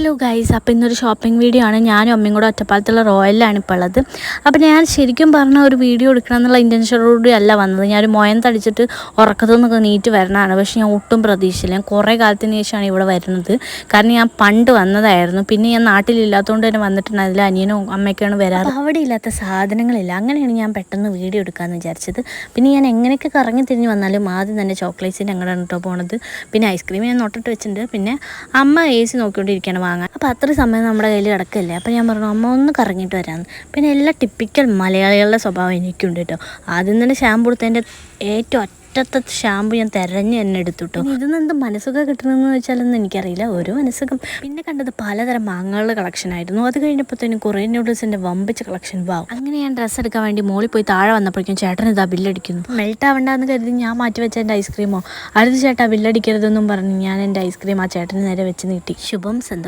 Hello guys, അപ്പോൾ ഇന്നൊരു shopping video ആണ്. ഞാനും അമ്മയും കൂടെ ഒറ്റപ്പാലത്തുള്ള റോയലാണ് ഇപ്പോൾ ഉള്ളത്. അപ്പോൾ ഞാൻ ശരിക്കും പറഞ്ഞ ഒരു വീഡിയോ എടുക്കണം എന്നുള്ള ഇൻറ്റൻഷനോടുകൂടി അല്ല വന്നത്. ഞാനൊരു മൊയം തടിച്ചിട്ട് ഉറക്കത്തു നിന്നൊക്കെ നീറ്റ് വരണതാണ്. പക്ഷേ ഞാൻ ഒട്ടും പ്രതീക്ഷിച്ചില്ല. ഞാൻ കുറേ കാലത്തിന് ശേഷമാണ് ഇവിടെ വരുന്നത്. കാരണം ഞാൻ പണ്ട് വന്നതായിരുന്നു. പിന്നെ ഞാൻ നാട്ടിലില്ലാത്തതുകൊണ്ട് തന്നെ വന്നിട്ടുണ്ടായിരുന്നില്ല. അനിയനും അമ്മയ്ക്കാണ് വരാറ്. അപ്പോൾ അവിടെ ഇല്ലാത്ത സാധനങ്ങളില്ല. അങ്ങനെയാണ് ഞാൻ പെട്ടെന്ന് വീഡിയോ എടുക്കാമെന്ന് വിചാരിച്ചത്. പിന്നെ ഞാൻ എങ്ങനെയൊക്കെ കറങ്ങി തിരിഞ്ഞ് വന്നാലും ആദ്യം തന്നെ ചോക്ലേറ്റ്സിൻ്റെ അങ്ങോട്ടാണ് കേട്ടോ പോണത്. പിന്നെ ഐസ്ക്രീം ഞാൻ നൊട്ടിട്ട് വെച്ചിട്ടുണ്ട്. പിന്നെ അമ്മ AC നോക്കിക്കൊണ്ടിരിക്കുകയാണ് വാങ്ങാൻ. അപ്പോൾ അത്ര സമയം നമ്മുടെ കയ്യിൽ കിടക്കില്ലേ. അപ്പോൾ ഞാൻ പറഞ്ഞു അമ്മ ഒന്ന് കറങ്ങിയിട്ട് വരാമെന്ന്. പിന്നെ എല്ലാ ടിപ്പിക്കൽ മലയാളികളുടെ സ്വഭാവം എനിക്കുണ്ട് കേട്ടോ. ആദ്യം തന്നെ ഷാമ്പു എടുത്തതിൻ്റെ ഏറ്റവും ഒറ്റത്തെ ഷാമ്പു ഞാൻ തിരഞ്ഞ് തന്നെ എടുത്തു കേട്ടോ. ഇതിൽ എന്ത് മനസ്സുഖം കിട്ടണമെന്ന് വെച്ചാലൊന്നും എനിക്കറിയില്ല. ഓരോ മനസ്സുഖം. പിന്നെ കണ്ടത് പലതരം മാങ്ങകളുടെ കളക്ഷൻ ആയിരുന്നു. അത് കഴിഞ്ഞപ്പോഴത്തേനും കുറേ നൂഡിൽസിൻ്റെ വമ്പിച്ച കളക്ഷൻ വാവും. അങ്ങനെ ഞാൻ ഡ്രസ്സ് എടുക്കാൻ വേണ്ടി മോളിൽ പോയി താഴെ വന്നപ്പോഴേക്കും ചേട്ടൻ ഇതാ ബില്ലടിക്കുന്നു. മെൽറ്റ് ആവണ്ടെന്ന് കരുതി ഞാൻ മാറ്റി വെച്ച എൻ്റെ ഐസ്ക്രീമോ അടുത്ത ചേട്ടാ ബില്ലടിക്കരുതെന്നും പറഞ്ഞ് ഞാൻ എൻ്റെ ഐസ്ക്രീം ആ ചേട്ടന് നേരെ വെച്ച് നീട്ടി. ശുഭം സന്തോഷം.